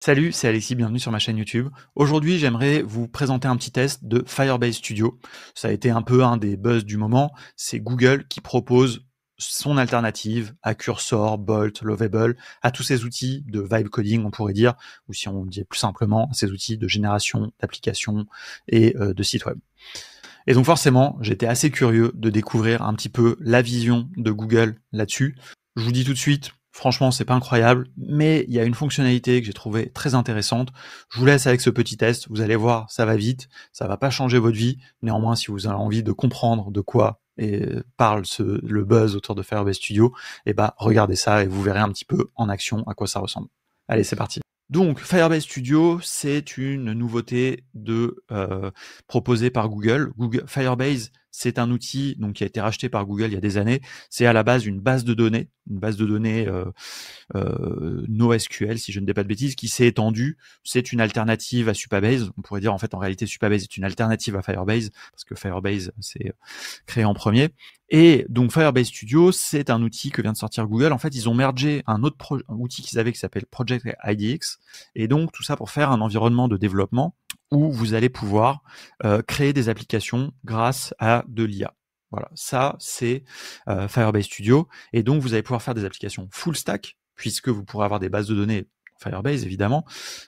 Salut, c'est Alexis, bienvenue sur ma chaîne YouTube. Aujourd'hui, j'aimerais vous présenter un petit test de Firebase Studio. Ça a été un peu un des buzz du moment. C'est Google qui propose son alternative à Cursor, Bolt, Lovable, à tous ces outils de vibe coding, on pourrait dire, ou si on dit plus simplement, ces outils de génération d'applications et de sites web. Et donc forcément, j'étais assez curieux de découvrir un petit peu la vision de Google là-dessus. Je vous dis tout de suite, franchement, c'est pas incroyable, mais il y a une fonctionnalité que j'ai trouvée très intéressante. Je vous laisse avec ce petit test. Vous allez voir, ça va vite. Ça va pas changer votre vie. Néanmoins, si vous avez envie de comprendre de quoi parle le buzz autour de Firebase Studio, regardez ça et vous verrez un petit peu en action à quoi ça ressemble. Allez, c'est parti. Donc, Firebase Studio, c'est une nouveauté proposée par Google. Firebase, c'est un outil qui a été racheté par Google il y a des années. C'est à la base une base de données NoSQL, si je ne dis pas de bêtises, qui s'est étendue. C'est une alternative à Supabase. On pourrait dire en fait en réalité Supabase est une alternative à Firebase parce que Firebase s'est créé en premier. Et donc Firebase Studio, c'est un outil que vient de sortir Google. En fait, ils ont mergé un autre outil qu'ils avaient qui s'appelle Project IDX. Et donc tout ça pour faire un environnement de développement où vous allez pouvoir créer des applications grâce à de l'IA. Voilà, ça c'est Firebase Studio. Et donc vous allez pouvoir faire des applications full stack, puisque vous pourrez avoir des bases de données Firebase évidemment.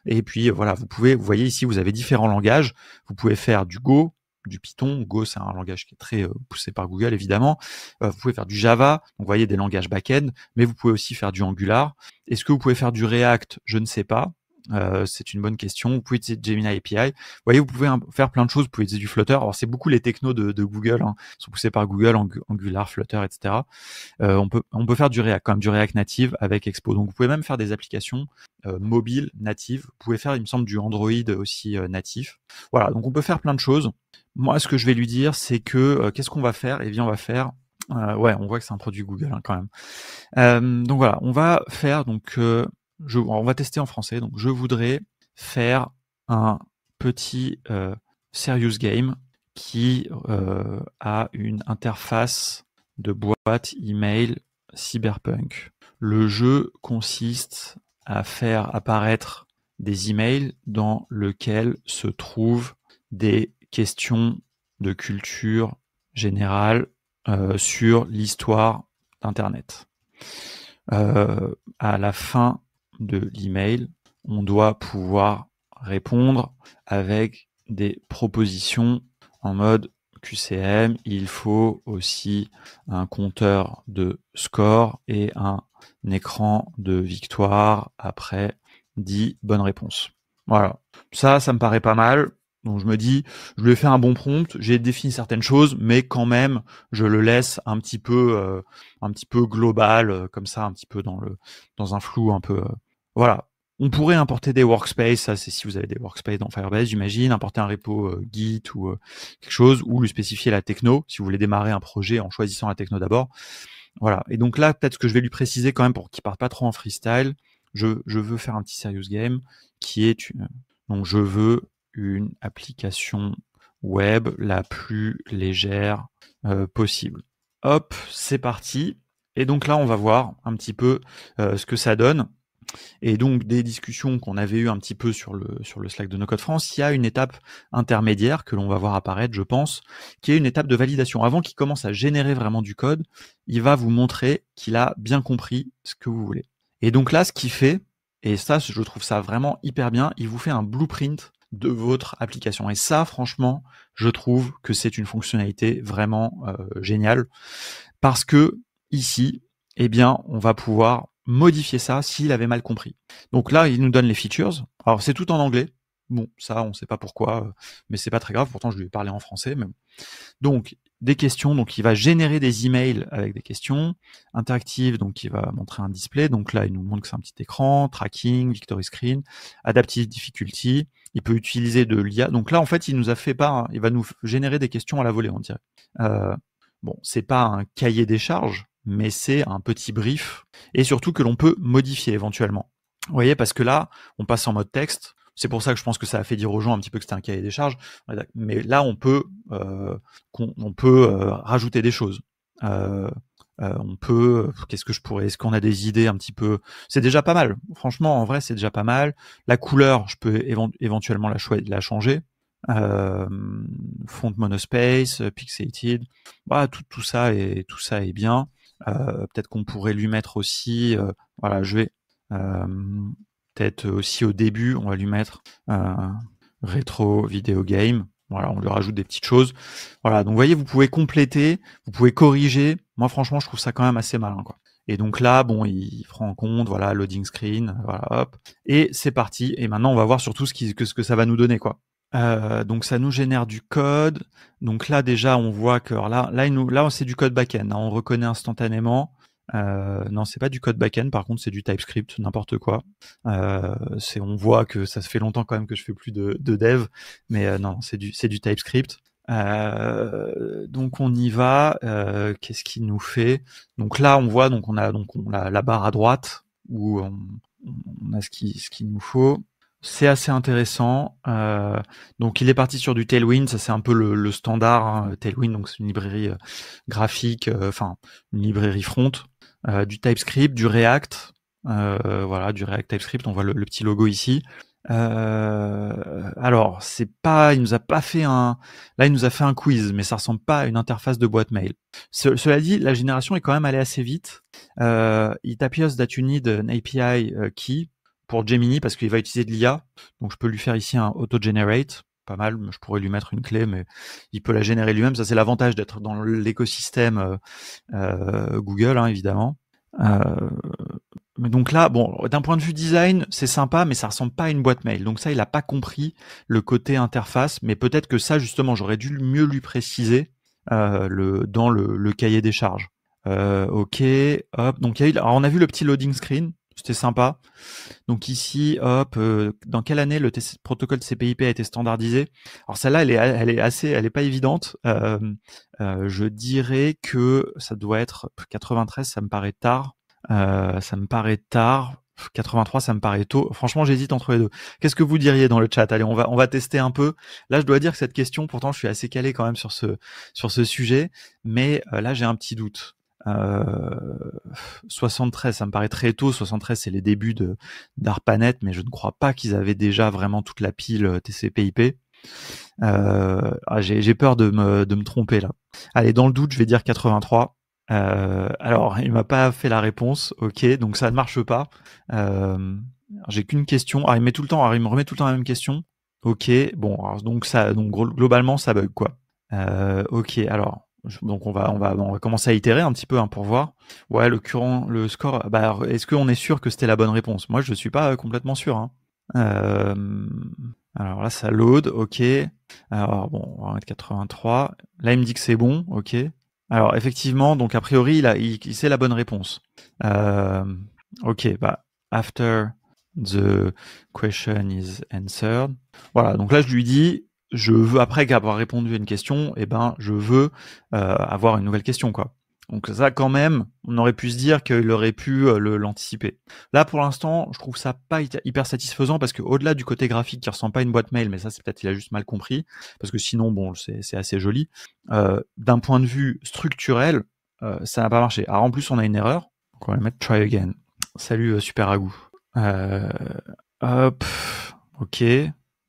Et puis voilà, vous voyez ici, vous avez différents langages. Vous pouvez faire du Go, du Python. Go, c'est un langage qui est très poussé par Google, évidemment. Vous pouvez faire du Java, donc vous voyez des langages back-end, mais vous pouvez aussi faire du Angular. Est-ce que vous pouvez faire du React? Je ne sais pas. C'est une bonne question. Vous pouvez utiliser Gemini API. Vous voyez, vous pouvez faire plein de choses. Vous pouvez utiliser du Flutter. Alors, c'est beaucoup les technos de Google, sont poussés par Google, Angular, Flutter, etc. On peut faire du React, quand même, du React native avec Expo. Donc, vous pouvez même faire des applications mobiles natives. Vous pouvez faire, il me semble, du Android aussi natif. Voilà, donc on peut faire plein de choses. Moi, ce que je vais lui dire, c'est que qu'est-ce qu'on va faire? Eh bien, on va faire ouais, on voit que c'est un produit Google quand même. Donc voilà, on va faire on va tester en français. Donc je voudrais faire un petit serious game qui a une interface de boîte email cyberpunk. Le jeu consiste à faire apparaître des emails dans lesquels se trouvent des questions de culture générale sur l'histoire d'Internet. À la fin de l'email, on doit pouvoir répondre avec des propositions en mode QCM. Il faut aussi un compteur de score et un écran de victoire après 10 bonnes réponses. Voilà. Ça me paraît pas mal. Donc je me dis, je lui ai fait un bon prompt, j'ai défini certaines choses, mais quand même, je le laisse un petit peu global, comme ça, un petit peu dans un flou un peu. Voilà. On pourrait importer des workspaces, ça c'est si vous avez des workspaces dans Firebase, j'imagine, importer un repo Git ou quelque chose, ou lui spécifier la techno, si vous voulez démarrer un projet en choisissant la techno d'abord. Voilà. Et donc là, peut-être que je vais lui préciser quand même pour qu'il parte pas trop en freestyle. Je veux faire un petit serious game qui est donc je veux une application web la plus légère possible. Hop, c'est parti. Et donc là, on va voir un petit peu ce que ça donne. Et donc des discussions qu'on avait eues un petit peu sur le Slack de No Code France, il y a une étape intermédiaire que l'on va voir apparaître, je pense, qui est une étape de validation. Avant qu'il commence à générer vraiment du code, il va vous montrer qu'il a bien compris ce que vous voulez. Et donc là, ce qu'il fait, et ça, je trouve ça vraiment hyper bien, il vous fait un blueprint de votre application. Et ça, franchement, je trouve que c'est une fonctionnalité vraiment géniale, parce que ici, eh bien, on va pouvoir modifier ça s'il avait mal compris. Donc là, il nous donne les features. Alors, c'est tout en anglais. Bon, ça, on ne sait pas pourquoi, mais c'est pas très grave. Pourtant, je lui ai parlé en français. Mais... Donc, des questions. Donc, il va générer des emails avec des questions. Interactive, donc il va montrer un display. Donc là, il nous montre que c'est un petit écran. Tracking, victory screen, adaptive difficulty. Il peut utiliser de l'IA. Donc là, en fait, il nous a fait pas. Il va nous générer des questions à la volée, on dirait. Bon, c'est pas un cahier des charges, mais c'est un petit brief, et surtout que l'on peut modifier éventuellement. Vous voyez, parce que là, on passe en mode texte. C'est pour ça que je pense que ça a fait dire aux gens un petit peu que c'était un cahier des charges. Mais là, on peut rajouter des choses. On peut, est-ce qu'on a des idées un petit peu, c'est déjà pas mal. Franchement, en vrai, c'est déjà pas mal. La couleur, je peux éventuellement la changer. Font monospace, pixelated. Bah, tout ça est bien. Peut-être qu'on pourrait lui mettre aussi, voilà, je vais, peut-être aussi au début, on va lui mettre, rétro video game. Voilà, on lui rajoute des petites choses. Voilà, donc vous voyez, vous pouvez compléter, vous pouvez corriger. Moi, franchement, je trouve ça quand même assez malin, quoi. Et donc là, bon, il prend en compte, voilà, loading screen, voilà, hop, et c'est parti. Et maintenant, on va voir surtout ce que ça va nous donner, quoi. Donc ça nous génère du code. Donc là, déjà, on voit que là, c'est du code back-end, hein. On reconnaît instantanément. Non, c'est pas du code back-end, par contre, c'est du TypeScript, n'importe quoi. On voit que ça fait longtemps quand même que je fais plus de dev, mais non, c'est du TypeScript. Donc on y va. Qu'est-ce qu'il nous fait? Donc là, on voit, on a la barre à droite où on a ce qu'il nous faut. C'est assez intéressant. Donc il est parti sur du Tailwind, ça c'est un peu le standard, hein. Tailwind, donc c'est une librairie graphique, une librairie front. Du TypeScript, du React, voilà, du React TypeScript, on voit le petit logo ici. Alors, il nous a pas fait là il nous a fait un quiz, mais ça ressemble pas à une interface de boîte mail. Cela dit, la génération est quand même allée assez vite. It appears that you need an API key pour Gemini parce qu'il va utiliser de l'IA. Donc je peux lui faire ici un auto-generate. Pas mal, je pourrais lui mettre une clé, mais il peut la générer lui-même. Ça, c'est l'avantage d'être dans l'écosystème Google, hein, évidemment. Mais donc là, bon, d'un point de vue design, c'est sympa, mais ça ressemble pas à une boîte mail. Donc ça, il a pas compris le côté interface, mais peut-être que ça, justement, j'aurais dû mieux lui préciser dans le cahier des charges. Ok, hop. Donc alors on a vu le petit loading screen, c'était sympa. Donc ici, hop, dans quelle année le protocole TCP/IP a été standardisé? Alors celle-là, elle est pas évidente. Je dirais que ça doit être 93, ça me paraît tard. 83, ça me paraît tôt. Franchement, j'hésite entre les deux. Qu'est-ce que vous diriez dans le chat? Allez, on va tester un peu. Là, je dois dire que cette question, pourtant, je suis assez calé quand même sur ce sujet, mais là, j'ai un petit doute. 73, ça me paraît très tôt. 73, c'est les débuts d'ARPANET, mais je ne crois pas qu'ils avaient déjà vraiment toute la pile TCP/IP. J'ai peur de me tromper là. Allez, dans le doute, je vais dire 83. Alors, il m'a pas fait la réponse. Ok, donc ça ne marche pas. J'ai qu'une question. Il me remet tout le temps la même question. Ok, bon, alors, donc globalement, ça bug quoi. Ok, alors. Donc on va commencer à itérer un petit peu, hein, pour voir. Ouais, le score. Bah, est-ce qu'on est sûr que c'était la bonne réponse? Moi, je suis pas complètement sûr, hein. Alors là, ça load. Ok. Alors bon, on va mettre 83. Là, il me dit que c'est bon. Ok. Alors effectivement, donc a priori, il sait la bonne réponse. Ok, bah after the question is answered. Voilà, donc là je lui dis, je veux, après avoir répondu à une question, je veux avoir une nouvelle question, quoi. Donc ça, quand même, on aurait pu se dire qu'il aurait pu l'anticiper. Là, pour l'instant, je trouve ça pas hyper satisfaisant parce que au-delà du côté graphique qui ressemble pas à une boîte mail, mais ça, c'est peut-être il a juste mal compris, parce que sinon, bon, c'est assez joli. D'un point de vue structurel, ça n'a pas marché. Alors en plus, on a une erreur. Donc on va mettre try again. Salut Super Agou. Hop. Ok.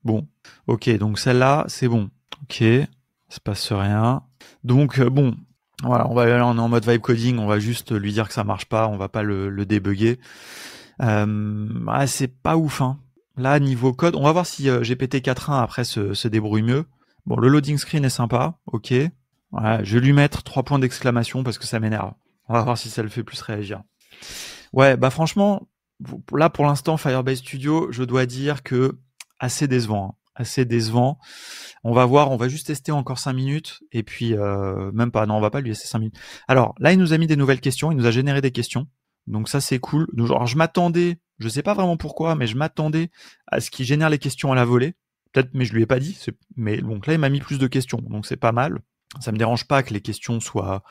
Bon. Ok. Donc celle-là, c'est bon. Ok. Il se passe rien. Donc bon. Voilà, on est en mode vibe coding, on va juste lui dire que ça marche pas, on va pas le débugger. C'est pas ouf, hein. Là, niveau code, on va voir si GPT-4.1 après se débrouille mieux. Bon, le loading screen est sympa, ok. Ouais, je vais lui mettre 3 points d'exclamation parce que ça m'énerve. On va voir si ça le fait plus réagir. Ouais, bah franchement, là pour l'instant, Firebase Studio, je dois dire que assez décevant, hein. Assez décevant. On va voir, on va juste tester encore 5 minutes, et puis même pas, non, on va pas lui laisser 5 minutes. Alors là, il nous a mis des nouvelles questions, il nous a généré des questions, donc ça c'est cool. Alors je m'attendais, je sais pas vraiment pourquoi, mais je m'attendais à ce qu'il génère les questions à la volée, peut-être, mais je lui ai pas dit, mais donc là il m'a mis plus de questions, donc c'est pas mal. Ça me dérange pas que les questions soient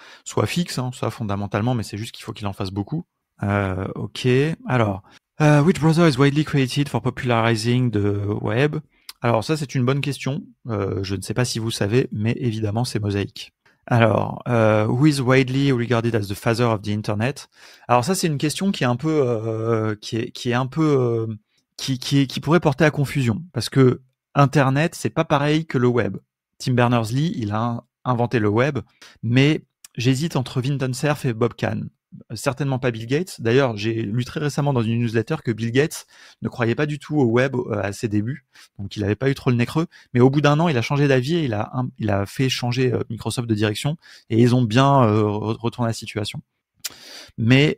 fixes, hein, ça fondamentalement, mais c'est juste qu'il faut qu'il en fasse beaucoup. Ok, alors, which browser is widely created for popularizing the web? Alors ça, c'est une bonne question. Je ne sais pas si vous savez, mais évidemment, c'est Mosaic. Alors, who is widely regarded as the father of the internet? Alors ça, c'est une question qui est un peu, qui est un peu, qui pourrait porter à confusion, parce que Internet, c'est pas pareil que le web. Tim Berners-Lee, il a inventé le web, mais j'hésite entre Vinton Cerf et Bob Kahn. Certainement pas Bill Gates. D'ailleurs, j'ai lu très récemment dans une newsletter que Bill Gates ne croyait pas du tout au web à ses débuts, donc il n'avait pas eu trop le nez creux. Mais au bout d'un an, il a changé d'avis et il a fait changer Microsoft de direction et ils ont bien retourné la situation. Mais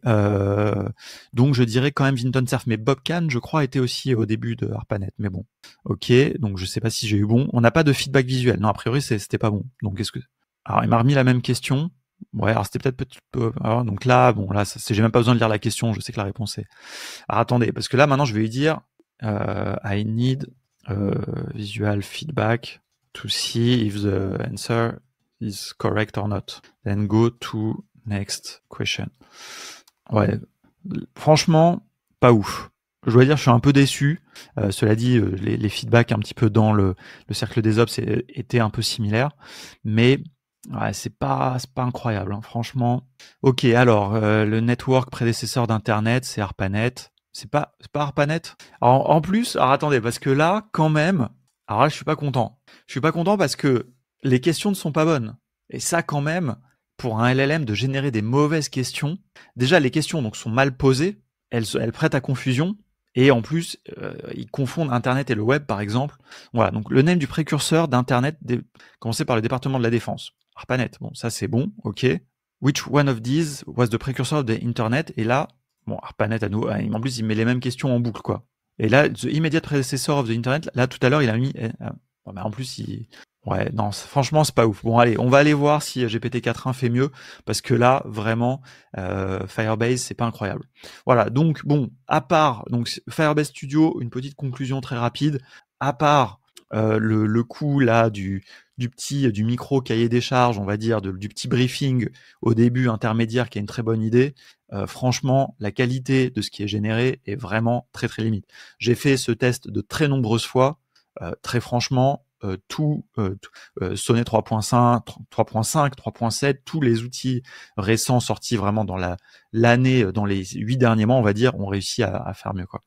donc je dirais quand même Vinton Cerf. Mais Bob Kahn, je crois, était aussi au début de ARPANET. Mais bon, ok. Donc je sais pas si j'ai eu bon. On n'a pas de feedback visuel. Non, a priori c'était pas bon. Donc qu'est-ce que alors il m'a remis la même question. Ouais, alors c'était peut-être alors, donc là, bon là, j'ai même pas besoin de lire la question. Je sais que la réponse est. Alors attendez, parce que là maintenant je vais lui dire I need visual feedback to see if the answer is correct or not. Then go to next question. Ouais, franchement, pas ouf. Je dois dire, je suis un peu déçu. Cela dit, les feedbacks un petit peu dans le cercle des ops étaient un peu similaires, mais ouais, c'est pas incroyable, hein, franchement. Ok, alors le network prédécesseur d'Internet, c'est ARPANET. C'est pas ARPANET. Alors, en plus, alors attendez, parce que là, quand même, alors là, je suis pas content. Je suis pas content parce que les questions ne sont pas bonnes. Et ça, quand même, pour un LLM de générer des mauvaises questions, déjà les questions donc sont mal posées, elles prêtent à confusion. Et en plus, ils confondent Internet et le web, par exemple. Voilà, donc le name du précurseur d'Internet, commencé par le département de la Défense. ARPANET, bon, ça c'est bon, ok. Which one of these was the precursor of the Internet? Et là, bon, ARPANET à nous, en plus il met les mêmes questions en boucle, quoi. Et là, the immediate predecessor of the Internet, là tout à l'heure il a mis, en plus ouais, non, franchement c'est pas ouf. Bon allez, on va aller voir si GPT-4.1 fait mieux, parce que là vraiment, Firebase c'est pas incroyable. Voilà, donc bon, à part donc Firebase Studio, une petite conclusion très rapide, à part le coup là du micro cahier des charges, on va dire, du petit briefing au début intermédiaire qui est une très bonne idée. Franchement, la qualité de ce qui est généré est vraiment très très limite. J'ai fait ce test de très nombreuses fois. Très franchement, Sonnet 3.5, 3.7, tous les outils récents sortis vraiment dans l'année, dans les 8 derniers mois, on va dire, ont réussi à faire mieux, quoi.